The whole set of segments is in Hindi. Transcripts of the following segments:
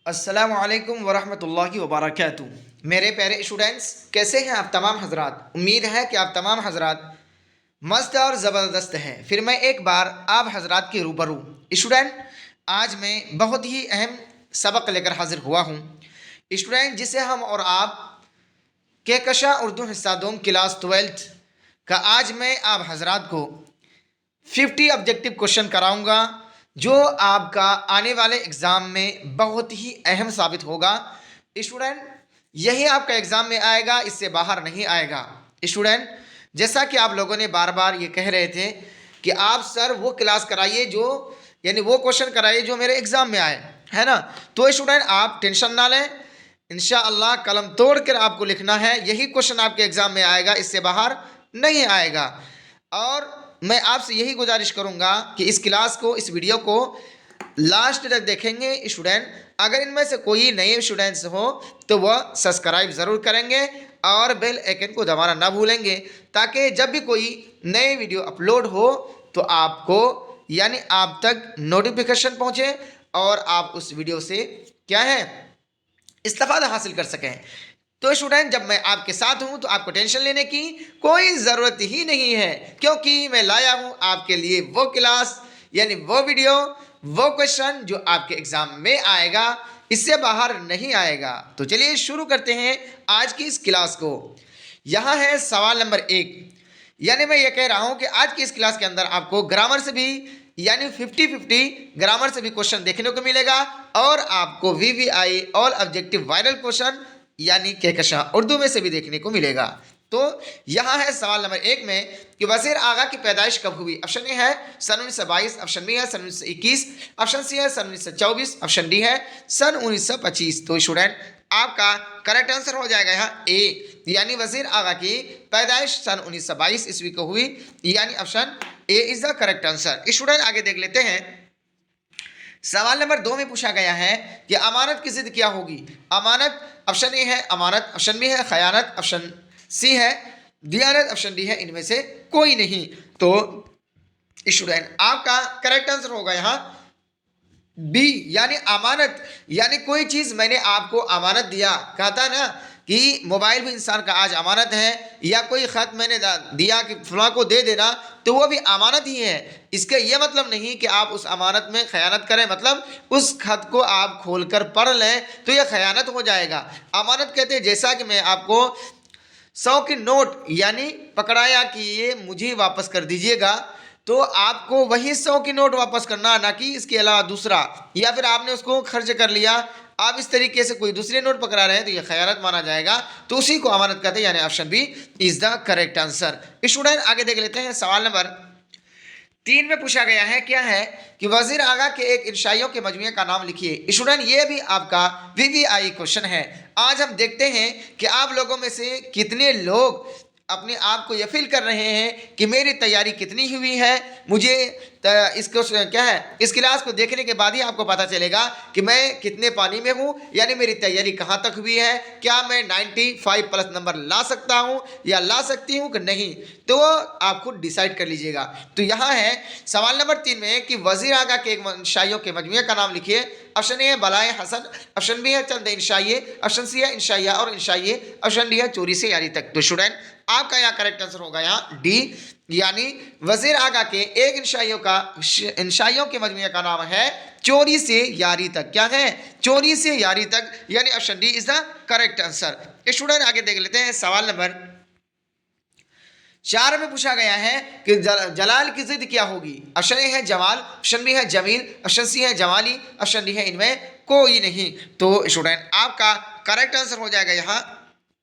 अस्सलामु अलैकुम वरहमतुल्लाहि वबरकातुहू। मेरे प्यारे स्टूडेंट्स, कैसे हैं आप तमाम हजरात। उम्मीद है कि आप तमाम हजरात मस्त और ज़बरदस्त हैं। फिर मैं एक बार आप हजरात के रूबरू स्टूडेंट, आज मैं बहुत ही अहम सबक लेकर हाजिर हुआ हूँ स्टूडेंट, जिसे हम और आप कहकशा उर्दू हिस्सा दोम क्लास 12th का आज मैं आप हजरात को 50 ऑब्जेक्टिव क्वेश्चन कराऊंगा, जो आपका आने वाले एग्ज़ाम में बहुत ही अहम साबित होगा स्टूडेंट। यही आपका एग्ज़ाम में आएगा, इससे बाहर नहीं आएगा स्टूडेंट। जैसा कि आप लोगों ने बार बार ये कह रहे थे कि आप सर वो क्लास कराइए जो, यानी वो क्वेश्चन कराइए जो मेरे एग्ज़ाम में आए, है ना। तो स्टूडेंट आप टेंशन ना लें, इंशाअल्लाह कलम तोड़ कर आपको लिखना है, यही क्वेश्चन आपके एग्ज़ाम में आएगा, इससे बाहर नहीं आएगा। और मैं आपसे यही गुजारिश करूंगा कि इस क्लास को, इस वीडियो को लास्ट तक देखेंगे स्टूडेंट। अगर इनमें से कोई नए स्टूडेंट्स हो तो वह सब्सक्राइब ज़रूर करेंगे और बेल आइकन को दबाना ना भूलेंगे, ताकि जब भी कोई नए वीडियो अपलोड हो तो आपको, यानी आप तक नोटिफिकेशन पहुंचे और आप उस वीडियो से क्या है, इस्तेफादा हासिल कर सकें। तो स्टूडेंट, जब मैं आपके साथ हूं तो आपको टेंशन लेने की कोई ज़रूरत ही नहीं है, क्योंकि मैं लाया हूं आपके लिए वो क्लास, यानी वो वीडियो, वो क्वेश्चन जो आपके एग्ज़ाम में आएगा, इससे बाहर नहीं आएगा। तो चलिए शुरू करते हैं आज की इस क्लास को। यहाँ है सवाल नंबर 1। यानी मैं ये कह रहा हूँ कि आज की इस क्लास के अंदर आपको ग्रामर से भी, यानी 50-50 ग्रामर से भी क्वेश्चन देखने को मिलेगा, और आपको VVI all objective viral question यानी कहकशा उर्दू में से भी देखने को मिलेगा। तो यहाँ है सवाल नंबर 1 में कि वज़ीर आगा की पैदाइश कब हुई। ऑप्शन ए है सन 1922, ऑप्शन बी है सन 1921, ऑप्शन सी है सन 1924, ऑप्शन डी है सन 1925। तो स्टूडेंट आपका करेक्ट आंसर हो जाएगा यहाँ ए, यानी वज़ीर आगा की पैदाइश सन 1922 ईस्वी को हुई, यानी option A is the correct answer. Student आगे देख लेते हैं। सवाल नंबर 2 में पूछा गया है कि अमानत की जिद क्या होगी। अमानत, ऑप्शन ए है अमानत, ऑप्शन बी है खयानत, ऑप्शन सी है दियानत, ऑप्शन डी है इनमें से कोई नहीं। तो स्टूडेंट आपका करेक्ट आंसर होगा यहाँ बी, यानी अमानत। यानी कोई चीज़ मैंने आपको अमानत दिया, कहा था ना कि मोबाइल भी इंसान का आज अमानत है, या कोई ख़त मैंने दिया कि फलां को दे देना, तो वो भी अमानत ही है। इसका ये मतलब नहीं कि आप उस अमानत में खयानत करें, मतलब उस खत को आप खोल कर पढ़ लें तो यह खयानत हो जाएगा। अमानत कहते हैं, जैसा कि मैं आपको 100 की नोट यानी पकड़ाया कि ये मुझे वापस कर दीजिएगा, तो आपको वही 100 की नोट वापस करना, ना कि इसके अलावा दूसरा, या फिर आपने उसको खर्च कर लिया, आप इस तरीके से कोई दूसरे नोट पकड़ा रहे हैं तो ये खयानत माना जाएगा। तो उसी को अमानत कहते हैं, यानी option B is the correct answer. Student आगे देख लेते हैं। सवाल नंबर 3 में पूछा गया है, क्या है कि वजीर आगा के एक इंशाइयों के मजमूए का नाम लिखिए। स्टूडेंट ये भी आपका VVI क्वेश्चन है। आज हम देखते हैं कि आप लोगों में से कितने लोग अपने आप को ये फील कर रहे हैं कि मेरी तैयारी कितनी हुई है। मुझे इसको क्या है, इस क्लास को देखने के बाद ही आपको पता चलेगा कि मैं कितने पानी में हूँ, यानी मेरी तैयारी कहाँ तक हुई है, क्या मैं 95 प्लस नंबर ला सकता हूँ या ला सकती हूँ कि नहीं, तो आप खुद डिसाइड कर लीजिएगा। तो यहाँ है सवाल नंबर 3 में कि वजीर आगा के एक इंशाइयों के मजमूए का नाम लिखिए। ऑप्शन ए है बलाए हसन, ऑप्शन बी है चंद इंशाइए, ऑप्शन सी है इंशाइया और इंशाइए, ऑप्शन डी है चोरी से यारी तक। तो स्टूडेंट आपका यहाँ करेक्ट आंसर होगा यहाँ डी, यानी वजीर आगा के एक इंशाइयों के मजमूए का नाम है चोरी से यारी तक। क्या है? चोरी से यारी तक, यानी option D is the correct answer. Student आगे देख लेते हैं। सवाल नंबर 4 में पूछा गया है कि जलाल की जिद क्या होगी। ऑप्शन ए है जमाल, ऑप्शन बी है जमील, ऑप्शन सी है जमाली, ऑप्शन डी है इनमें कोई नहीं। तो स्टूडेंट आपका करेक्ट आंसर हो जाएगा यहाँ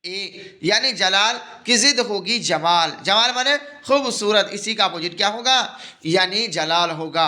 ए, यानी जलाल की जिद होगी जमाल। जमाल माने खूबसूरत, इसी का अपोजिट क्या होगा, यानी जलाल होगा।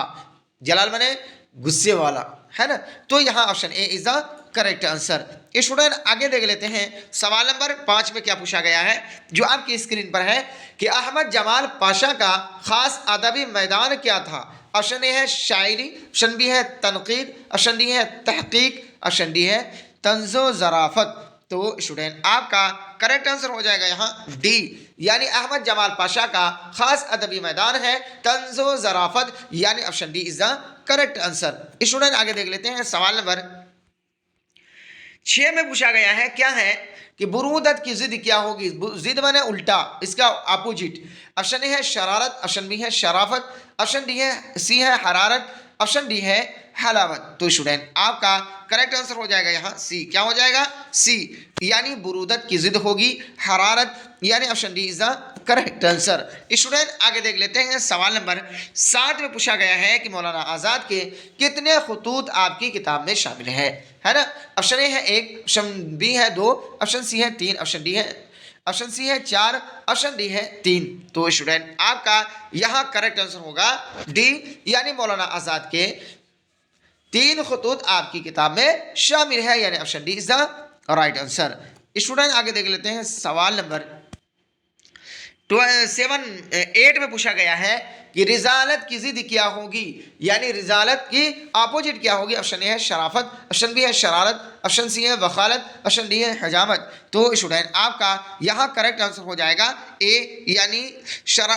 जलाल माने गुस्से वाला, है ना। तो यहाँ option A is the correct answer. Student आगे देख लेते हैं। सवाल नंबर 5 में क्या पूछा गया है, जो आपकी स्क्रीन पर है कि अहमद जमाल पाशा का खास अदबी मैदान क्या था। ऑप्शन ए है शायरी, ऑप्शन बी है तनकीद, ऑप्शन डी है तहकीक, ऑप्शन डी है तंज़ो ज़राफ़त। तो स्टूडेंट आपका करेक्ट आंसर हो जाएगा यहाँ डी, यानी अहमद जमाल पाशा का खास अदबी मैदान है तंज़ो ज़राफ़त, यानी option D is the correct answer. Student आगे देख लेते हैं। सवाल नंबर छह में पूछा गया है क्या है कि बुरूदत की जिद क्या होगी। जिद माने उल्टा, इसका अपोजिट। ऑप्शन ए है शरारत, ऑप्शन बी है शराफत, ऑप्शन डी है सी है हरारत, ऑप्शन डी है हलावत। तो स्टूडेंट आपका करेक्ट आंसर हो जाएगा यहाँ सी। क्या हो जाएगा? सी, यानी बुरूदत की जिद होगी, हरारत, यानी option D is the correct answer. Student आगे देख लेते हैं सवाल नंबर 7 में पूछा गया है कि मौलाना आज़ाद के कितने खुतूत आपकी किताब में शामिल है ना। ऑप्शन ए है 1, ऑप्शन बी है 2, ऑप्शन सी है 3, ऑप्शन सी है 4, ऑप्शन डी है 3। तो स्टूडेंट आपका यहाँ करेक्ट आंसर होगा डी, यानी मौलाना आज़ाद के 3 खुतूत आपकी किताब में शामिल है, यानी option D is the right answer. Student आगे देख लेते हैं सवाल नंबर 8 में पूछा गया है कि रिजालत की जिद क्या होगी, यानी रिजालत की अपोजिट क्या होगी। ऑप्शन ए है शराफत, ऑप्शन बी है शरारत, ऑप्शन सी है वखालत, ऑप्शन डी है हजामत। तो स्टूडेंट आपका यहाँ करेक्ट आंसर हो जाएगा ए, यानी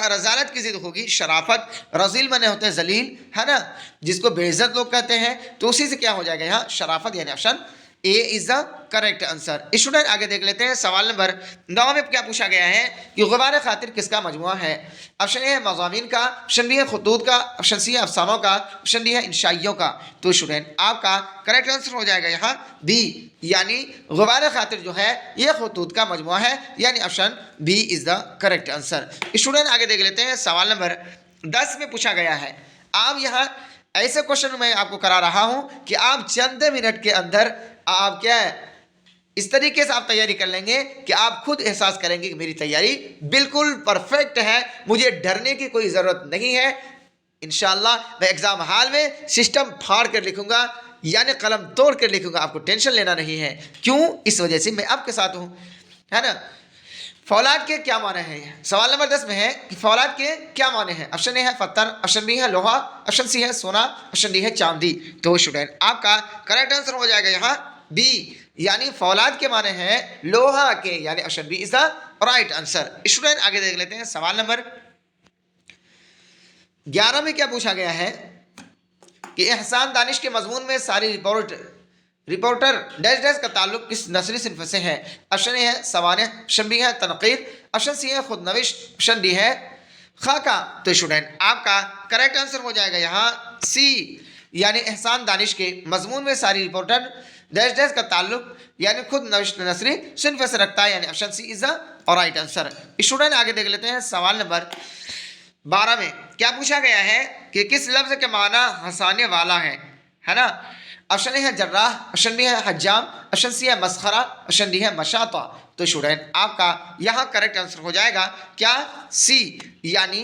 रजालत की जिद होगी शराफत। रजील माने होते हैं जलील, है ना, जिसको बेइज्जत लोग कहते हैं। तो उसी से क्या हो जाएगा यहाँ शराफत, यानी option A is the correct answer. Student आगे देख लेते हैं सवाल नंबर 9 में क्या पूछा गया है कि गुबार खातिर किसका मजमुआ है। ऑप्शन ए है मज़ामीन का, ऑप्शन बी है खुतूत का, ऑप्शन सी है अफसानों का, ऑप्शन डी है इंशाइयों का। तो स्टूडेंट आपका करेक्ट आंसर हो जाएगा यहाँ बी, यानी गुबार खातिर जो है ये खुतूत का मजमुआ है, यानी option B is the correct answer. Student आगे देख लेते हैं सवाल नंबर 10 में पूछा गया है। आप यहाँ ऐसे क्वेश्चन मैं आपको करा रहा हूँ कि आप चंद मिनट के अंदर आप क्या है इस तरीके से आप तैयारी कर लेंगे कि आप खुद एहसास करेंगे कि मेरी तैयारी बिल्कुल परफेक्ट है, मुझे डरने की कोई ज़रूरत नहीं है। इंशाल्लाह मैं एग्ज़ाम हॉल में सिस्टम फाड़ कर लिखूंगा, यानी कलम तोड़ कर लिखूंगा, आपको टेंशन लेना नहीं है। क्यों? इस वजह से मैं आपके साथ हूँ, है ना। फौलाद के क्या माने हैं? सवाल नंबर 10 में है कि फौलाद के क्या माने हैं। ऑप्शन ए है पत्थर, ऑप्शन बी है लोहा, ऑप्शन सी है सोना, ऑप्शन डी है चांदी। तो स्टूडेंट आपका करेक्ट आंसर हो जाएगा यहाँ बी, यानी फौलाद के माने हैं लोहा के, यानी option B is the right answer. Student आगे देख लेते हैं सवाल नंबर 11 में क्या पूछा गया है कि एहसान दानिश के मजमून में सारी रिपोर्टर डैश डैश का ताल्लुक किस नस्ली सिन्फ से है। ऑप्शन ए है सवाने, ऑप्शन बी है तनकीद, ऑप्शन सी है खुद नविश, ऑप्शन डी है खाका। तो स्टूडेंट आपका करेक्ट आंसर हो जाएगा यहाँ सी, यानी एहसान दानिश के मजमून में सारी रिपोर्टर डैश डैश का ताल्लुक यानी खुद नविश नस्ली सिन्फ से रखता है, यानी option C is the right answer. Student आगे देख लेते हैं सवाल नंबर 12 में क्या पूछा गया है कि किस लफ्ज़ के माना हंसाने वाला है ना। ऑप्शन ए है जर्राह, ऑप्शन बी है हज्जाम, ऑप्शन सी है मस्खरा, ऑप्शन डी है मशाता। तो स्टूडेंट आपका यहाँ करेक्ट आंसर हो जाएगा क्या सी, यानी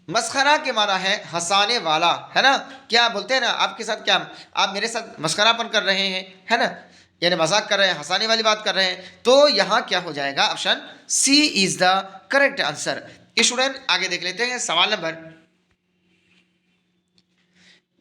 मस्खरा के माना है हंसाने वाला, है ना। क्या बोलते हैं ना आपके साथ, क्या आप मेरे साथ मस्खरापन कर रहे हैं, है ना, यानी मजाक कर रहे हैं, हंसाने वाली बात कर रहे हैं। तो यहाँ क्या हो जाएगा option C is the correct answer. Student आगे देख लेते हैं सवाल नंबर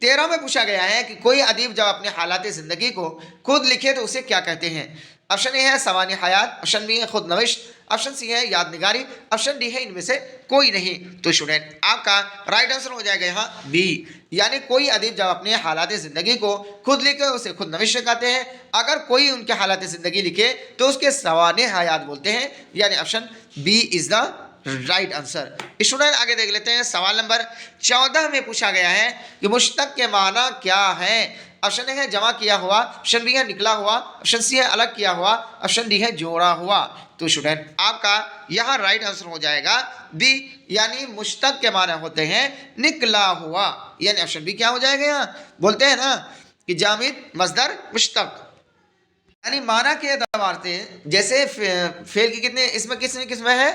13 में पूछा गया है कि कोई अदीब जब अपने हालात ज़िंदगी को खुद लिखे तो उसे क्या कहते हैं। ऑप्शन ए है सवानी हयात, ऑप्शन बी है खुद नविश, ऑप्शन सी है यादनिगारी, ऑप्शन डी है इनमें से कोई नहीं। तो स्टूडेंट आपका राइट आंसर हो जाएगा यहाँ बी, यानी कोई अदीब जब अपने हालात ज़िंदगी को खुद लिखे उसे खुद नविश कहते हैं। अगर कोई उनके हालात ज़िंदगी लिखे तो उसके सवाने हयात बोलते हैं, यानी option B is the right answer. Student आगे देख लेते हैं सवाल नंबर 14 में पूछा गया है कि मुश्तक के माना क्या है। ऑप्शन ए है जमा किया हुआ, ऑप्शन बी है निकला हुआ, ऑप्शन सी है अलग किया हुआ, ऑप्शन डी है जोड़ा हुआ। तो स्टूडेंट आपका यहाँ राइट आंसर हो जाएगा बी, यानी मुश्तक के माना होते हैं निकला हुआ, यानी ऑप्शन बी क्या हो जाएगा। यहाँ बोलते हैं ना कि जामिद मजदर मुश्तक, यानी माना के एतबार से जैसे फेल की कितने इसमें कितने किस्में हैं,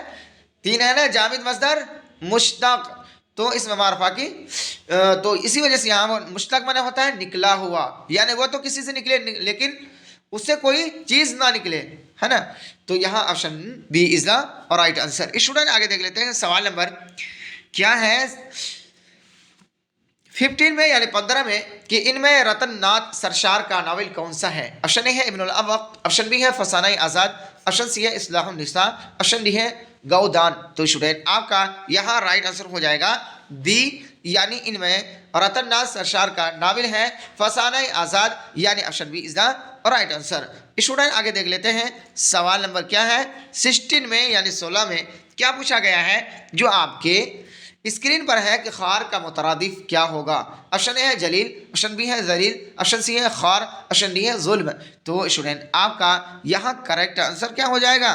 3 है ना, जामिद मजदर मुश्तक। तो इसमें मारफा की तो इसी वजह से यहाँ मुश्तक माने होता है निकला हुआ, यानी वो तो किसी से निकले लेकिन उससे कोई चीज़ ना निकले, है ना। तो यहाँ option B is the right answer. Student आगे देख लेते हैं सवाल नंबर क्या है 15 में यानी 15 में कि इनमें रतन नाथ सरशार का नावल कौन सा है। ऑप्शन ए है इब्नुल अवक, ऑप्शन बी है फसाना आज़ाद, ऑप्शन सी है इस्लाहुन निसा, ऑप्शन डी है गौदान। तो स्टूडेंट आपका यहाँ राइट आंसर हो जाएगा डी, यानी इनमें रतन नाथ सरशार का नावल है फसाना आज़ाद, यानी option B is the right answer. Student आगे देख लेते हैं सवाल नंबर क्या है 16 में यानी 16 में क्या पूछा गया है जो आपके स्क्रीन पर है कि खार का मुतरादिफ क्या होगा। ऑप्शन ए है जलील, ऑप्शन बी है जलील, ऑप्शन सी है खार, ऑप्शन डी है जुल्म। तो स्टूडेंट आपका यहाँ करेक्ट आंसर क्या हो जाएगा,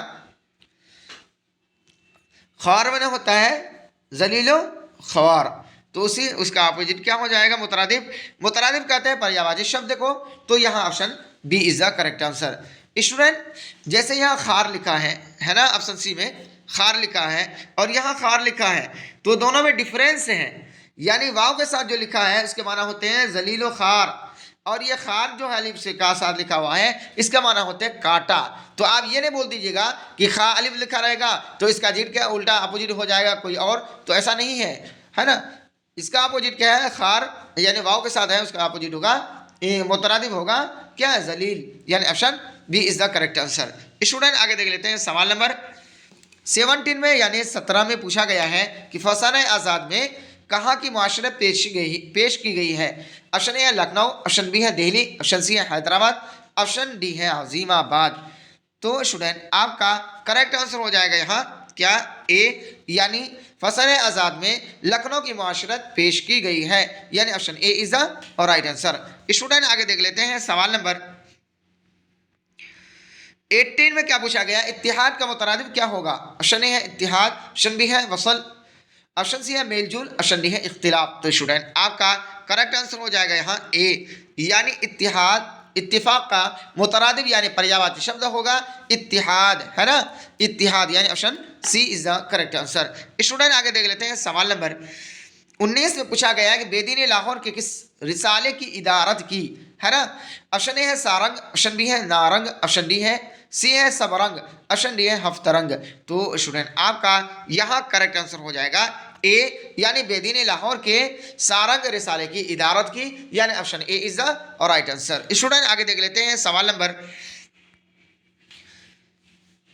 खार में होता है जलीलो खवार, तो उसी उसका अपोजिट क्या हो जाएगा मुतरादिफ। मुतरादिफ कहते हैं पर्यायवाची शब्द को, तो यहाँ option B is the correct answer. Student जैसे यहाँ खार लिखा है ना, ऑप्शन सी में खार लिखा है और यहाँ खार लिखा है, तो दोनों में डिफरेंस है। यानी वाव के साथ जो लिखा है उसके माना होते हैं जलीलो खार, और ये खार जो है अलिफ से का साथ लिखा हुआ है इसका माना होता है काटा। तो आप ये नहीं बोल दीजिएगा कि खा अलिफ लिखा रहेगा तो इसका जीट क्या उल्टा अपोजिट हो जाएगा कोई और, तो ऐसा नहीं है ना। इसका अपोजिट क्या है, खार यानी वाव के साथ है उसका अपोजिट होगा मुतरादिफ होगा क्या है जलील, यानी option B is the correct answer. Student आगे देख लेते हैं सवाल नंबर 17 में यानी 17 में पूछा गया है कि फसाना आज़ाद में कहाँ की मुआशरत पेश की गई है। ऑप्शन ए है लखनऊ, ऑप्शन बी है दिल्ली, ऑप्शन सी है हैदराबाद, ऑप्शन डी है अजीमाबाद। तो स्टूडेंट आपका करेक्ट आंसर हो जाएगा यहाँ क्या ए, यानी फसन आज़ाद में लखनऊ की मुआशरत पेश की गई है, यानी option A is the right answer. Student आगे देख लेते हैं सवाल नंबर 18 में क्या पूछा गया, इत्तिहाद का मुतरादिफ क्या होगा। ऑप्शन ए है इत्तिहाद, ऑप्शन बी है वसल, ऑप्शन सी है मेलजूल, ऑप्शन डी है इख्तिलाफ। तो स्टूडेंट आपका करेक्ट आंसर हो जाएगा यहाँ ए, यानी इत्तिहाद इत्तिफाक का मुतरादिफ यानी पर्यायवाची शब्द होगा इत्तिहाद, है ना, इत्तिहाद, यानी option C is the correct answer. Student आगे देख लेते हैं सवाल नंबर 19 में पूछा गया है कि बेदीन लाहौर के किस रिसाले की इदारत की, है ना। ऑप्शन ए है सारंग, ऑप्शन बी है नारंग, ऑप्शन डी है सी है सबरंग, ऑप्शन डी है हफ्तरंग। तो स्टूडेंट आपका यहाँ करेक्ट आंसर हो जाएगा ए, यानी बेदीन लाहौर के सारंग रिसाले की इदारत की, यानी option A is the right answer. Student आगे देख लेते हैं सवाल नंबर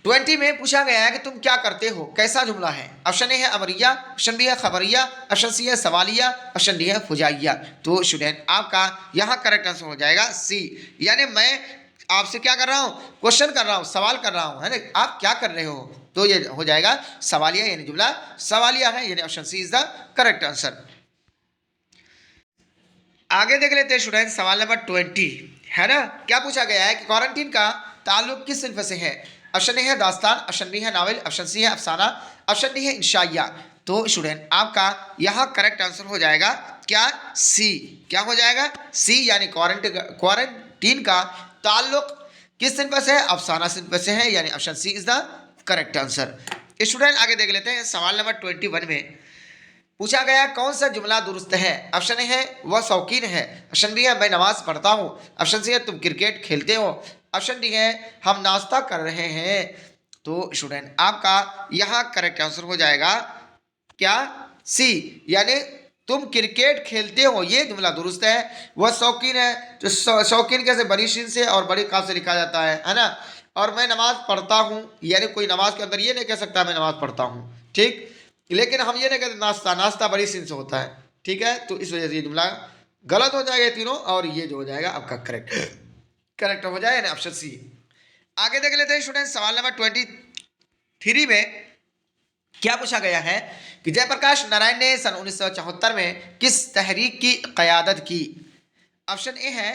20 में पूछा गया है कि तुम क्या करते हो, कैसा जुमला है। ऑप्शन ए है अमरिया, ऑप्शन बी है खबरिया, ऑप्शन सी है सवालिया, ऑप्शन डी है फुजाइया। तो स्टूडेंट आपका यहाँ करेक्ट आंसर हो जाएगा सी, यानी मैं आपसे क्या कर रहा हूँ, क्वेश्चन कर रहा हूँ, सवाल कर रहा हूँ, है ना, आप क्या कर रहे हो, तो ये हो जाएगा सवालिया, यानी जुमला सवालिया है, यानी option C is the correct answer. आगे देख लेते हैं स्टूडेंट सवाल नंबर 20, है ना। क्या पूछा गया है कि क्वारंटीन का ताल्लुक किस सिन्फ से है। ऑप्शन ए है दास्तान, ऑप्शन बी है नावल, ऑप्शन सी है अफसाना, ऑप्शन डी है इंशाइया। तो स्टूडेंट आपका यहाँ करेक्ट आंसर हो जाएगा क्या सी, क्या हो जाएगा सी, यानी क्वारंटीन का ताल्लुक किस सिन्फ से है, अफसाना सिन्फ से है, यानी option C is the correct answer. Student आगे देख लेते हैं सवाल नंबर 21 में पूछा गया कौन सा जुमला दुरुस्त है। ऑप्शन ए है वह शौकीन है, ऑप्शन बी है मैं नमाज पढ़ता हूँ, ऑप्शन सी है तुम क्रिकेट खेलते हो, ऑप्शन डी है हम नाश्ता कर रहे हैं। तो स्टूडेंट आपका यहाँ करेक्ट आंसर हो जाएगा क्या सी, यानी तुम क्रिकेट खेलते हो, ये जुमला दुरुस्त है। वह शौकीन है, तो शौकीन कैसे बड़ी शीन से और बड़ी काफ से लिखा जाता है ना। और मैं नमाज पढ़ता हूँ, यानी कोई नमाज के अंदर ये नहीं कह सकता मैं नमाज पढ़ता हूँ, ठीक, लेकिन हम ये नहीं कहते नाश्ता, नाश्ता बड़ी सीन से होता है, ठीक है। तो इस वजह से ये जुमला गलत हो जाएगा तीनों, और ये जो हो जाएगा आपका करेक्ट हो जाएगा ऑप्शन सी। आगे देख लेते हैं स्टूडेंट सवाल नंबर 23 में क्या पूछा गया है कि जयप्रकाश नारायण ने सन 1974 में किस तहरीक की क़यादत की। ऑप्शन ए है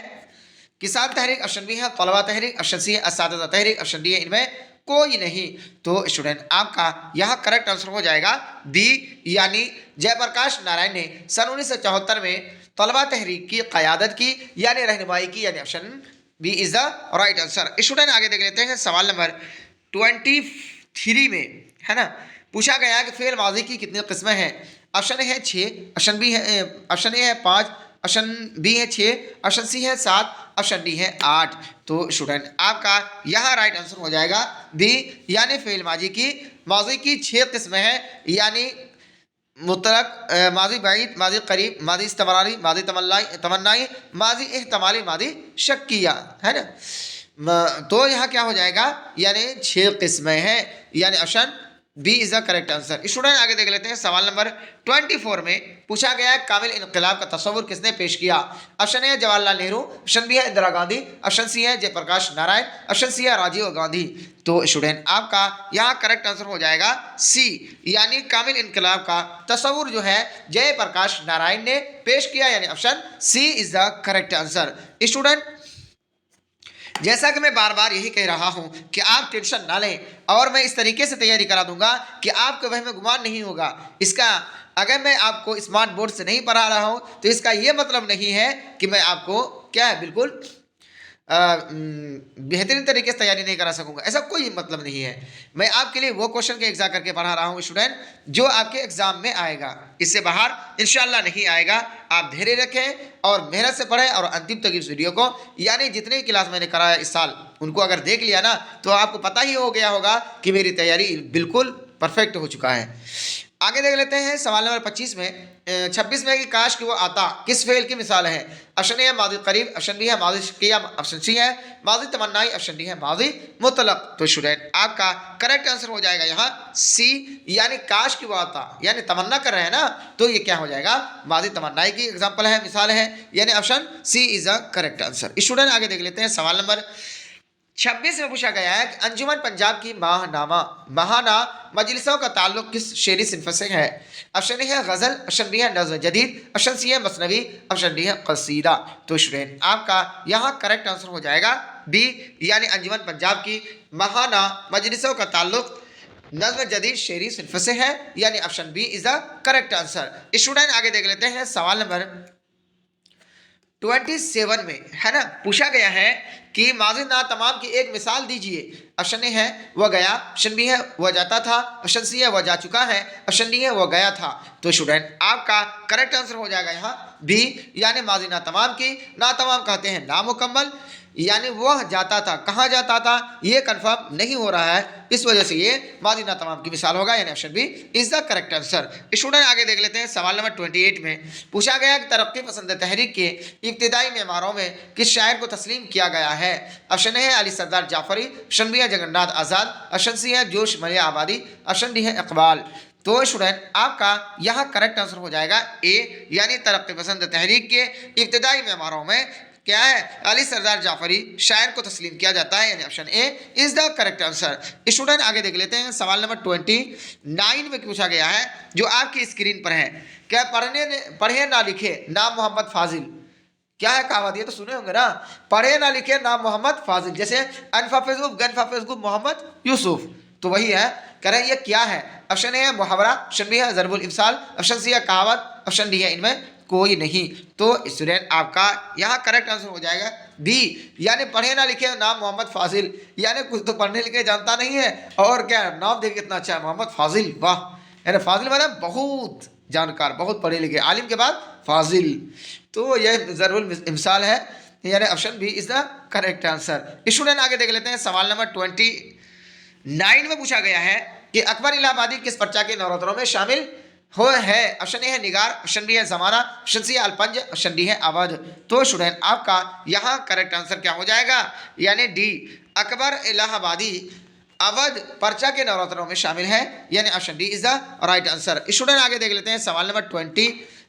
किसान तहरीक, ऑप्शन बी है तलबा तहरीक, ऑप्शन सी है असातिज़ा तहरीक, ऑप्शन डी है इनमें कोई नहीं। तो स्टूडेंट आपका यहाँ करेक्ट आंसर हो जाएगा डी, यानी जयप्रकाश नारायण ने सन 1974 में तलबा तहरीक की क़यादत की, यानी रहनुमाई की, यानी option B is the right answer. Student आगे देख लेते हैं सवाल नंबर 23 में, है ना, पूछा गया कि फेल माजी की कितनी किस्में हैं। ऑप्शन ए है 6, ऑप्शन बी है, ऑप्शन ए है 5, ऑप्शन बी है 6, ऑप्शन सी है 7, ऑप्शन डी है 8। तो स्टूडेंट आपका यहाँ राइट आंसर हो जाएगा बी, यानी फेल माजी की 6 किस्में हैं, यानी मुतलक, माजी बाइद, माजी करीब, माजी इस्तमरारी, माजी तमन्नाई, माजी एहतमाली, माजी शक्किया, है ना। तो यहाँ क्या हो जाएगा, यानी 6 किस्में हैं, यानी option B is the correct answer. Student आगे देख लेते हैं सवाल नंबर 24 में पूछा गया है कामिल इनकलाब का तस्वुर किसने पेश किया। Option A Jawaharlal Nehru, option B है इंदिरा गांधी, ऑप्शन सी है जयप्रकाश नारायण, ऑप्शन सी है राजीव गांधी। तो स्टूडेंट आपका यहाँ करेक्ट आंसर हो जाएगा सी, यानी कामिल इनकलाब का तस्वुर जो है जयप्रकाश नारायण ने पेश किया, यानी option C is the correct answer. Student जैसा कि मैं बार बार यही कह रहा हूं कि आप टेंशन ना लें और मैं इस तरीके से तैयारी करा दूंगा कि आपके वह में गुमान नहीं होगा। इसका अगर मैं आपको स्मार्ट बोर्ड से नहीं पढ़ा रहा हूं तो इसका यह मतलब नहीं है कि मैं आपको क्या है बिल्कुल बेहतरीन तरीके से तैयारी नहीं करा सकूंगा, ऐसा कोई मतलब नहीं है। मैं आपके लिए वो क्वेश्चन के एग्जाम करके पढ़ा रहा हूँ स्टूडेंट जो आपके एग्जाम में आएगा, इससे बाहर इंशाल्लाह नहीं आएगा। आप धैर्य रखें और मेहनत से पढ़ें और अंतिम तक इस वीडियो को यानी जितने क्लास मैंने कराया इस साल उनको अगर देख लिया ना तो आपको पता ही हो गया होगा कि मेरी तैयारी बिल्कुल परफेक्ट हो चुका है। आगे देख लेते हैं सवाल नंबर 26 में कि काश कि वो आता किस फेल की मिसाल है। ऑप्शन ए है माजी करीब, ऑप्शन बी है माजी शकिया, ऑप्शन सी है माजी तमन्नाई, ऑप्शन डी है माजी मुतलक। तो स्टूडेंट आपका करेक्ट आंसर हो जाएगा यहाँ सी, यानी काश कि वो आता, यानी तमन्ना कर रहे हैं ना तो ये क्या हो जाएगा माजी तमन्नाई की एग्जाम्पल है, मिसाल है, यानी option C is a correct answer. Student आगे देख लेते हैं सवाल नंबर 26 में पूछा गया है कि अंजुमन पंजाब की माहाना मजलिसों का ताल्लुक किस शेरी सिनफ से है। ऑप्शन ए है गज़ल, ऑप्शन बी है नज़्म जदीद, ऑप्शन सी है मसनवी, ऑप्शन डी है कसीदा। तो स्टूडेंट आपका यहाँ करेक्ट आंसर हो जाएगा बी, यानी अंजुमन पंजाब की माहाना मजलिसों का ताल्लुक नज़्म जदीद शेरी सिनफ से है, यानी option B is the correct answer. Student आगे देख लेते हैं सवाल नंबर 27 में है ना पूछा गया है कि माज़ी ना तमाम की एक मिसाल दीजिए। ऑप्शन ए है वह गया, ऑप्शन बी है वह जाता था, ऑप्शन सी है वह जा चुका है, ऑप्शन डी है वह गया था। तो स्टूडेंट आपका करेक्ट आंसर हो जाएगा यहाँ बी, यानी माज़ी ना तमाम की, ना तमाम कहते हैं नामुकम्मल, यानी वह जाता था, कहाँ जाता था ये कंफर्म नहीं हो रहा है, इस वजह से ये माज़ी ना तमाम की मिसाल होगा, यानी option B is the correct answer. Student आगे देख लेते हैं सवाल नंबर 28 में पूछा गया कि तरक्की पसंद तहरीक के इब्तिदाई मेमारों में किस शायर को तस्लीम किया गया है। ऑप्शन ए है अली सरदार जाफरी, ऑप्शन बी है जगन्नाथ आज़ाद, ऑप्शन सी है जोश मलिया आबादी, ऑप्शन डी है इकबाल। तो स्टूडेंट आपका यहाँ करेक्ट आंसर हो जाएगा ए, यानी तरक्की पसंद तहरीक के इब्तिदाई मेमारों में क्या है अली सरदार जाफरी शायर को तस्लीम किया जाता है, यानी option A is the correct answer. Student आगे देख लेते हैं सवाल नंबर 29 में पूछा गया है जो आपकी स्क्रीन पर है, क्या पढ़े ना लिखे नाम मोहम्मद फाजिल, क्या है कहावत, ये तो सुने होंगे ना, पढ़े ना लिखे नाम मोहम्मद फाजिल, जैसे अनफा फेसबुक गनफा फेसबुक मोहम्मद यूसुफ, तो वही है, कह रहे हैं ये क्या है। ऑप्शन ए है मुहावरा, ऑप्शन बी है ज़रबुल इमसाल, ऑप्शन सी है कहावत, ऑप्शन डी है इनमें कोई नहीं। तो स्टूडेंट आपका यहाँ करेक्ट आंसर हो जाएगा बी, यानी पढ़े ना लिखे नाम मोहम्मद फाजिल, यानी कुछ तो पढ़ने लिखे जानता नहीं है और क्या नाम देखिए कितना अच्छा है मोहम्मद फाजिल, वाह, यानी फाजिल मतलब बहुत जानकार, बहुत पढ़े लिखे, आलिम के बाद फाजिल, तो यह ज़रूर मिसाल है, यानी option B is the correct answer. Student आगे देख लेते हैं सवाल नंबर 29 में पूछा गया है कि अकबर इलाहाबादी किस पर्चा के नवरत्नों में शामिल हो है। ऑप्शन ए है निगार, ऑप्शन बी है जमाना, ऑप्शन सी है अलपंज, ऑप्शन डी है अवध। तो स्टूडेंट आपका यहाँ करेक्ट आंसर क्या हो जाएगा, यानी डी, अकबर इलाहाबादी अवध पर्चा के नवरत्नों में शामिल है, यानी option D is the right answer. Student आगे देख लेते हैं सवाल नंबर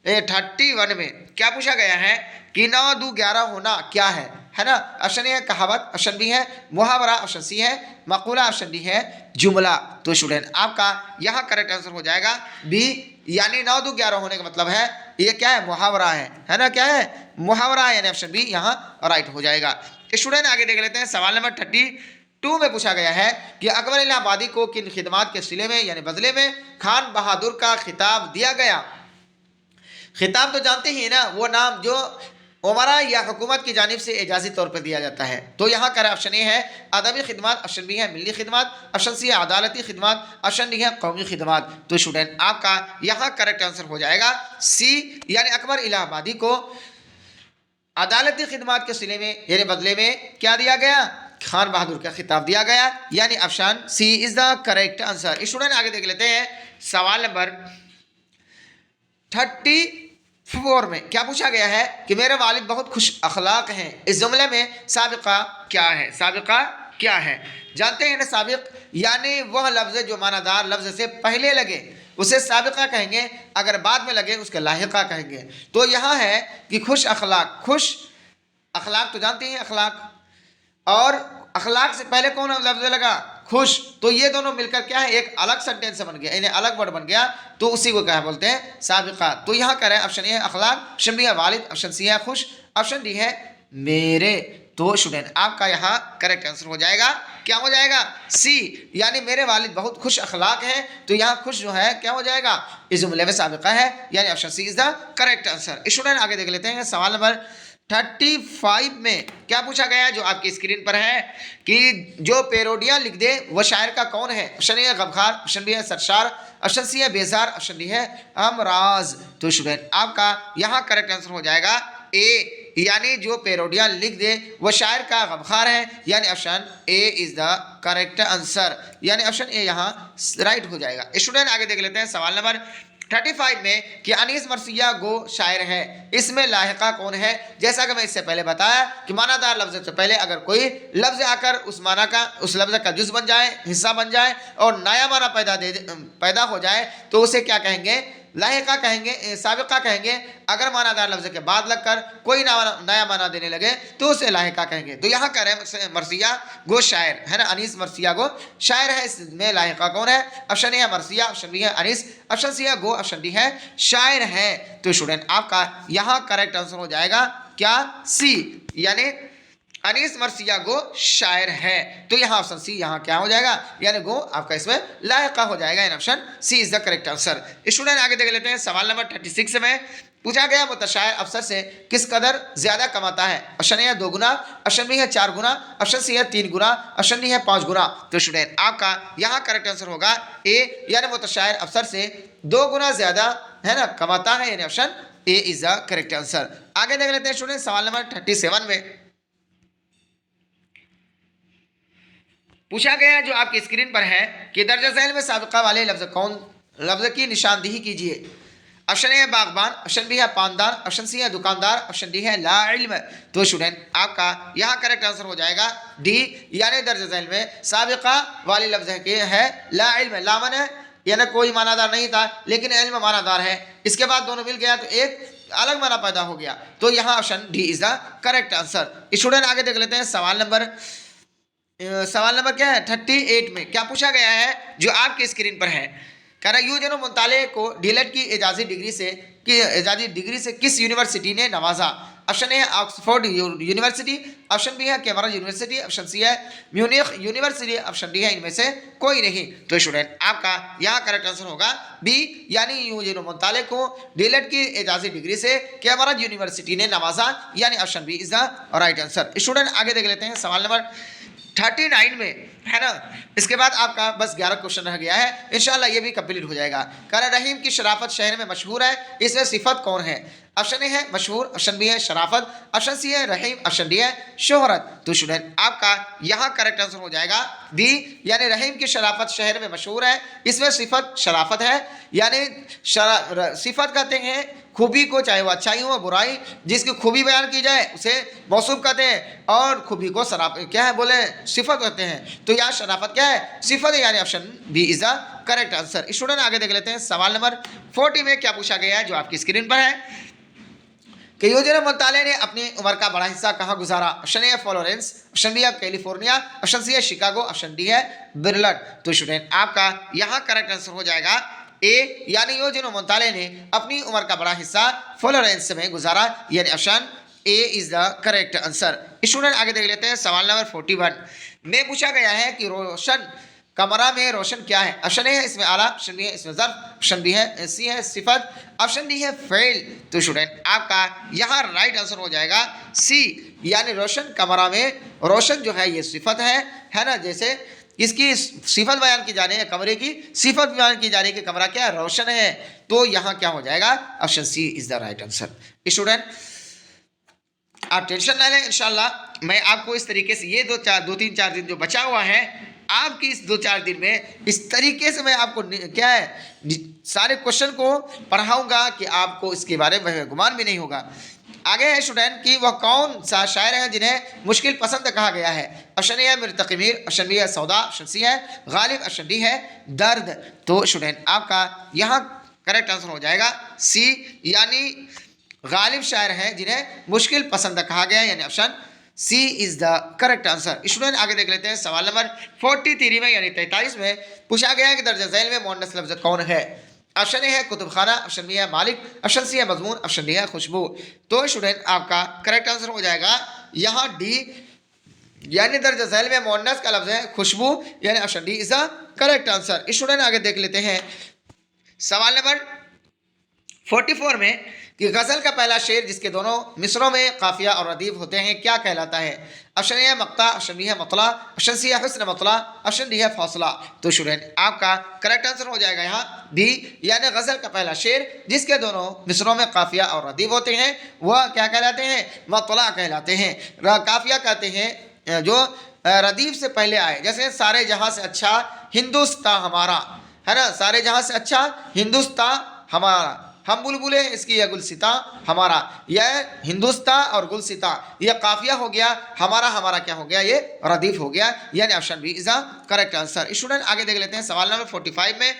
31 में क्या पूछा गया है कि 9 2 11 होना क्या है ना। ऑप्शन ए है कहावत, ऑप्शन बी है मुहावरा, ऑप्शन सी है मकूला, ऑप्शन डी है जुमला। तो स्टूडेंट आपका यहाँ करेक्ट आंसर हो जाएगा बी, यानी 9 2 11 होने का मतलब है ये क्या है मुहावरा है ना, क्या है मुहावरा है, यानी ऑप्शन बी यहाँ राइट हो जाएगा। स्टूडेंट आगे देख लेते हैं सवाल नंबर 32 में पूछा गया है कि अकबर इलाहाबादी को किन खिदमात के सिले में यानी बदले में खान बहादुर का खिताब दिया गया। खिताब तो जानते ही है ना, वो नाम जो उमरा या हुकूमत की जानिब से एजाजी तौर पर दिया जाता है। तो यहाँ का ऑप्शन ए है अदबी खिदमत, ऑप्शन बी है मिली खिदमत, ऑप्शन सी है अदालती खिदमत, ऑप्शन डी है कौमी खिदमत। तो स्टूडेंट आपका यहाँ करेक्ट आंसर हो जाएगा सी, यानी अकबर इलाहाबादी को अदालती खिदमत के सिले में यानी बदले में क्या दिया गया, खान बहादुर का खिताब दिया गया, यानी option C is the correct answer. Student आगे देख लेते हैं सवाल नंबर 34 में क्या पूछा गया है कि मेरे वालिद बहुत खुश अखलाक हैं। इस जुमले में साबिका क्या है, साबिका क्या है? जानते हैं ना, साबिक यानी वह लफ्ज़ जो मानादार लफ्ज़ से पहले लगे उसे साबिका कहेंगे, अगर बाद में लगे उसके लाहिका कहेंगे। तो यहाँ है कि खुश अखलाक, खुश अखलाक तो जानते हैं अखलाक, और अखलाक से पहले कौन लफ्ज़ लगा? खुश। तो ये दोनों मिलकर क्या है? एक अलग सेंटेंस बन गया, इन्हें अलग वर्ड बन गया, तो उसी को क्या बोलते हैं? साबिका। तो यहाँ कह रहे हैं ऑप्शन ए है अखलाक, ऑप्शन बी है वालिद, ऑप्शन सी है खुश, ऑप्शन डी है मेरे। तो स्टूडेंट आपका यहाँ करेक्ट आंसर हो जाएगा, क्या हो जाएगा? सी, यानी मेरे वालिद बहुत खुश अखलाक हैं। तो यहाँ खुश जो है क्या हो जाएगा? इस जुमले में साबिका है, यानी option C is the correct answer. Student आगे देख लेते हैं सवाल नंबर 35 में क्या पूछा गया है जो आपकी स्क्रीन पर है कि जो पेरोडियां लिख दे वह शायर का कौन है? ऑप्शन ए है गमखार, ऑप्शन बी है सरशार, ऑप्शन सी है बेजार, ऑप्शन डी है अमराज। तो स्टूडेंट आपका यहाँ करेक्ट आंसर हो जाएगा ए, यानी जो पेरोडियां लिख दे वह शायर का गमखार है, यानी option A is the correct answer, यानी ऑप्शन ए यहाँ राइट हो जाएगा। स्टूडेंट आगे देख लेते हैं सवाल नंबर 35 में कि अनीस मरसिया गो शायर है, इसमें लाहिका कौन है? जैसा कि मैं इससे पहले बताया कि मानादार लफ्ज़ से पहले अगर कोई लफ्ज़ आकर उस माना का, उस लफ्ज़ का जुज़ बन जाए, हिस्सा बन जाए और नया माना पैदा हो जाए तो उसे क्या कहेंगे? लाहिका कहेंगे, साबिका कहेंगे। अगर मानादार लफ्ज़ के बाद लगकर कोई नया माना देने लगे तो उसे लाहिका कहेंगे। तो यहाँ कह रहे हैं मरसिया गो शायर है ना, अनीस मरसिया गो शायर है, इसमें लाहिका कौन है? ऑप्शन ए है मरसिया, ऑप्शन बी है अनीस, ऑप्शन सी है गो, ऑप्शन डी है शायर है। तो स्टूडेंट आपका यहाँ करेक्ट आंसर हो जाएगा क्या? सी, यानी अनीस मरसिया गो शायर है। तो यहाँ ऑप्शन सी यहाँ क्या हो जाएगा? यानी गो आपका इसमें लायका हो जाएगा, यानी option C is the correct answer. Student आगे देख लेते हैं सवाल नंबर 36 में पूछा गया मुतशायर अफसर से किस कदर ज्यादा कमाता है? ऑप्शन ए है 2 गुना, ऑप्शन बी है 4 गुना, ऑप्शन सी है 3 गुना, ऑप्शन डी है 5 गुना। तो स्टूडेंट आपका यहाँ करेक्ट आंसर होगा ए, यानी मुतशायर अफसर से 2 गुना ज्यादा है ना कमाता है, यानी option A is the correct answer. आगे देख लेते हैं स्टूडेंट सवाल नंबर 37 में पूछा गया है जो आपकी स्क्रीन पर है कि दर्ज झैल में साबिका वाले लफ्ज की निशानदेही कीजिए। ऑप्शन ए है बागबान, ऑप्शन बी है पानदार, ऑप्शन सी है दुकानदार, ऑप्शन डी है ला इल्म। तो स्टूडेंट आपका यहाँ करेक्ट आंसर हो जाएगा डी, यानी दर्ज झैल में साबिका वाले लफ्ज है ला इल्म। ला माने यानी कोई मानादार नहीं था, लेकिन इल्म मानादार है, इसके बाद दोनों मिल गया तो एक अलग माना पैदा हो गया। तो यहाँ option D is the correct answer. Student आगे देख लेते हैं सवाल नंबर क्या है 38 में क्या पूछा गया है जो आपकी स्क्रीन पर है। कह रहा यूजन मुताले को डीलेट की एजाजी डिग्री से किस यूनिवर्सिटी ने नवाजा? ऑप्शन ए है ऑक्सफोर्ड यूनिवर्सिटी, ऑप्शन बी है कैम्ब्रिज यूनिवर्सिटी, ऑप्शन सी है म्यूनिख यूनिवर्सिटी, ऑप्शन डी है इनमें से कोई नहीं। तो स्टूडेंट आपका यहाँ करेक्ट आंसर होगा बी, यानी यूजन मुताले को डीलेट की एजाजी डिग्री से कैम्ब्रिज यूनिवर्सिटी ने नवाजा, यानी option B is the right answer. Student आगे देख लेते हैं सवाल नंबर 39 में है ना, इसके बाद आपका बस 11 क्वेश्चन रह गया है, इंशाल्लाह ये भी कंप्लीट हो जाएगा। कह रहा रहीम की शराफत शहर में मशहूर है, इसमें सिफत कौन है? ऑप्शन ए है मशहूर, ऑप्शन बी है शराफत, ऑप्शन सी है रहीम, ऑप्शन डी है शोहरत। तो स्टूडेंट आपका यहाँ करेक्ट आंसर हो जाएगा डी, यानी रहीम की शराफत शहर में मशहूर है, इसमें सिफत शराफत है, यानी सिफत कहते हैं खूबी को, चाहे वो अच्छाई हो बुराई, जिसकी खूबी बयान की जाए उसे मौसूफ कहते हैं, और खूबी को क्या है बोले सिफत कहते हैं। तो यहाँ शराफत क्या है? सिफत है, यानी option B is the correct answer. Student आगे देख लेते हैं सवाल नंबर 40 में क्या पूछा गया है जो आपकी स्क्रीन पर है कि यूजन मुताले ने अपनी उम्र का बड़ा हिस्सा कहाँ गुजारा? ऑप्शन ए है फ्लोरेंस, ऑप्शन बी है कैलिफोर्निया, ऑप्शन सी है शिकागो, ऑप्शन डी है बिरलट। तो स्टूडेंट आपका यहाँ करेक्ट आंसर हो जाएगा ए, यानी यूजन मुताले ने अपनी उम्र का बड़ा हिस्सा फ्लोरेंस में गुजारा, यानी option A is the correct answer. Student आगे देख लेते हैं सवाल नंबर 41 में पूछा गया है कि रोशन कमरा में रोशन क्या है? ऑप्शन ए है इसमें आला, ऑप्शन बी है इसमें ज़र्फ, ऑप्शन बी है सी है सिफत, ऑप्शन डी है फेल। तो स्टूडेंट आपका यहाँ राइट आंसर हो जाएगा सी, यानी रोशन कमरा में, रोशन जो है ये सिफत है ना, जैसे इसकी सिफत बयान की जा रही है, कमरे की सिफत बयान की जा रही है कि कमरा क्या है? रोशन है। तो यहाँ क्या हो जाएगा? Option C is the right answer. Student आप टेंशन ना लें, इंशाल्लाह मैं आपको इस तरीके से ये 2-3-4 दिन जो बचा हुआ है, आपकी इस 2-4 दिन में इस तरीके से मैं आपको क्या है सारे क्वेश्चन को पढ़ाऊंगा कि आपको इसके बारे में गुमान भी नहीं होगा। आगे है स्टूडेंट कि वह कौन सा शायर है जिन्हें मुश्किल पसंद कहा गया है। ऑप्शन ए है मीर तकी मीर, ऑप्शन बी है सौदा, ऑप्शन सी है गालिब, ऑप्शन डी है दर्द। तो स्टूडेंट आपका यहाँ करेक्ट आंसर हो जाएगा सी, यानी गालिब शायर हैं जिन्हें मुश्किल पसंद कहा गया है, यानी option C is the correct answer. Student आगे देख लेते हैं सवाल नंबर 43 में यानी 43 में पूछा गया है कि दर्ज झैल में मुअन्नस लफ्ज कौन है। ऑप्शन ए है कुतुब खाना, ऑप्शन बी है मालिक, ऑप्शन सी है मजमून, ऑप्शन डी है खुशबू। तो स्टूडेंट आपका करेक्ट आंसर हो जाएगा यहाँ डी, यानी दर्ज झैल में मुअन्नस का लफ्ज है खुशबू, यानी option D is the correct answer. Student आगे देख लेते हैं सवाल नंबर 44 में कि गज़ल का पहला शेर जिसके दोनों मिसरों में काफिया और रदीफ होते हैं क्या कहलाता है। ऑप्शन ए है मक्ता, ऑप्शन बी है मतला, ऑप्शन सी है हुस्न मतला, ऑप्शन डी है फौसला। तो स्टूडेंट आपका करेक्ट आंसर हो जाएगा यहाँ बी, यानी गज़ल का पहला शेर जिसके दोनों मिसरों में काफिया और रदीफ होते हैं वह क्या कहलाते हैं, मतला कहलाते हैं। काफिया कहते हैं जो रदीफ से पहले आए, जैसे सारे जहाँ से अच्छा हिंदुस्तान हमारा, है ना, सारे जहाँ से अच्छा हिंदुस्तान हमारा, हम बुलबुले हैं इसकी यह गुलसिता हमारा, यह हिंदुस्तान और गुलसिता यह काफिया हो गया, हमारा हमारा क्या हो गया, ये रदीफ हो गया, यानी option B is the correct answer. Student आगे देख लेते हैं सवाल नंबर 45 में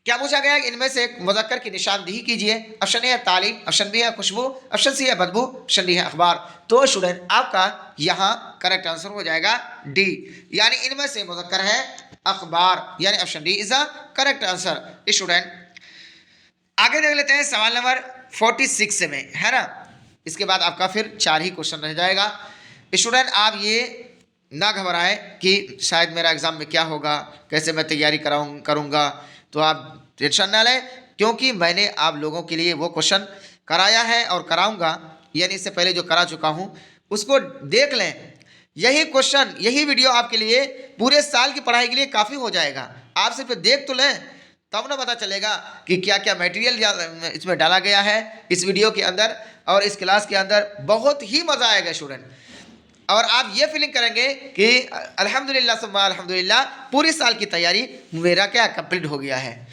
क्या पूछा गया है, इनमें से एक मुज़क्कर की निशानदेही कीजिए। ऑप्शन ए है तालीम, ऑप्शन बी है खुशबू, ऑप्शन सी है बदबू, ऑप्शन डी है अखबार। तो स्टूडेंट आपका यहाँ करेक्ट आंसर हो जाएगा डी, यानी इनमें से मुज़क्कर है अखबार, यानी option D is the correct answer. Student आगे देख लेते हैं सवाल नंबर 46 में, है ना, इसके बाद आपका फिर 4 ही क्वेश्चन रह जाएगा। स्टूडेंट आप ये ना घबराएं कि शायद मेरा एग्ज़ाम में क्या होगा, कैसे मैं तैयारी करूँगा, तो आप टेंशन ना लें, क्योंकि मैंने आप लोगों के लिए वो क्वेश्चन कराया है और कराऊँगा, यानी इससे पहले जो करा चुका हूँ उसको देख लें। यही क्वेश्चन, यही वीडियो आपके लिए पूरे साल की पढ़ाई के लिए काफ़ी हो जाएगा। आप सिर्फ देख तो लें, तब ना पता चलेगा कि क्या क्या मटेरियल इसमें डाला गया है इस वीडियो के अंदर, और इस क्लास के अंदर बहुत ही मज़ा आएगा स्टूडेंट। और आप ये फीलिंग करेंगे कि अल्हम्दुलिल्लाह सुम्मा अल्हम्दुलिल्लाह पूरी साल की तैयारी मेरा क्या कंप्लीट हो गया है।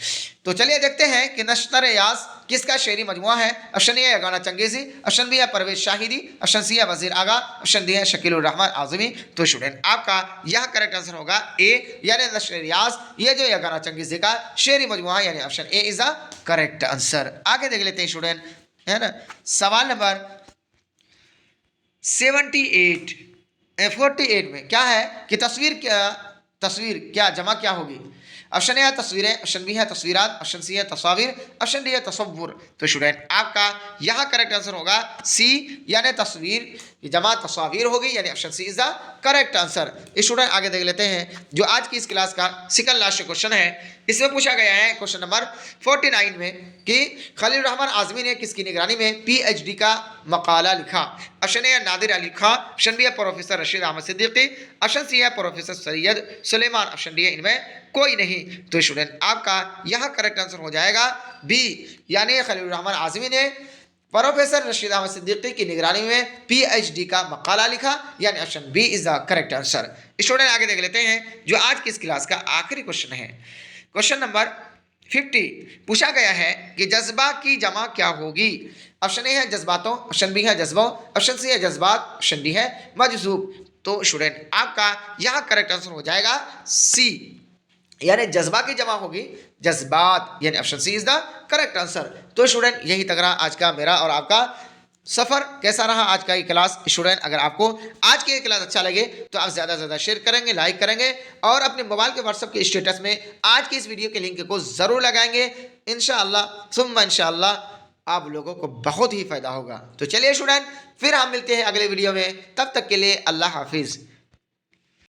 तो चलिए देखते हैं कि नश्तर यास किसका शेरी मजमुआ है। ऑप्शन ए है गाना चंगेज़ी, ऑप्शन बी है परवेज शाहिदी, ऑप्शन सी है वज़ीर आगा, ऑप्शन डी है शकीलुर रहमान आज़मी। तो स्टूडेंट आपका यह करेक्ट आंसर होगा ए, यानी नश्तर यास, ये जो है गाना चंगेज़ी का शेरी मजमुआ, यानी option A is the correct answer. आगे देख लेते हैं स्टूडेंट, है ना, सवाल नंबर 48 में क्या है कि तस्वीर क्या जमा क्या होगी। ऑप्शन ए है तस्वीरें, ऑप्शन बी है तस्वीरात, ऑप्शन सी है तस्वीर, ऑप्शन डी है तसव्वुर। तो स्टूडेंट आपका यहाँ करेक्ट आंसर होगा सी, यानी तस्वीर की जमा तस्वीर होगी, यानी option C is the correct answer. Student आगे देख लेते हैं जो आज की इस क्लास का सेकंड लास्ट क्वेश्चन है। इसमें पूछा गया है क्वेश्चन नंबर 49 में कि खलील रहमान आज़मी ने किसकी निगरानी में PhD का मकाला लिखा। ऑप्शन ए है नादिर अली खां, ऑप्शन बी है professor Rashid Ahmad Siddiqui, option C है professor Syed Suleman, option D है इनमें कोई नहीं। तो स्टूडेंट आपका यहाँ करेक्ट आंसर हो जाएगा बी, यानी खलील रहमान आज़मी ने प्रोफेसर रशीद अहमद सिद्दीकी की निगरानी में PhD का मकाला लिखा, यानी option B is the correct answer. Student आगे देख लेते हैं जो आज की इस क्लास का आखिरी क्वेश्चन है। क्वेश्चन नंबर 50 पूछा गया है कि जज्बा की जमा क्या होगी। ऑप्शन ए है जज्बातों, ऑप्शन बी है जज्बों, ऑप्शन सी है जज्बात, ऑप्शन डी है मजजूब। तो स्टूडेंट आपका यहाँ करेक्ट आंसर हो जाएगा सी, यानी जज्बा की जमा होगी जज्बात, यानी option C is the correct answer. तो स्टूडेंट यही तक रहा आज का मेरा और आपका सफ़र। कैसा रहा आज का ये क्लास। स्टूडेंट अगर आपको आज की ये क्लास अच्छा लगे तो आप ज़्यादा से ज़्यादा शेयर करेंगे, लाइक करेंगे और अपने मोबाइल के व्हाट्सएप के स्टेटस में आज की इस वीडियो के लिंक को ज़रूर लगाएंगे। इंशाअल्लाह सुम्मा इंशाअल्लाह आप लोगों को बहुत ही फ़ायदा होगा। तो चलिए स्टूडेंट फिर हम मिलते हैं अगले वीडियो में, तब तक के लिए अल्लाह हाफिज़।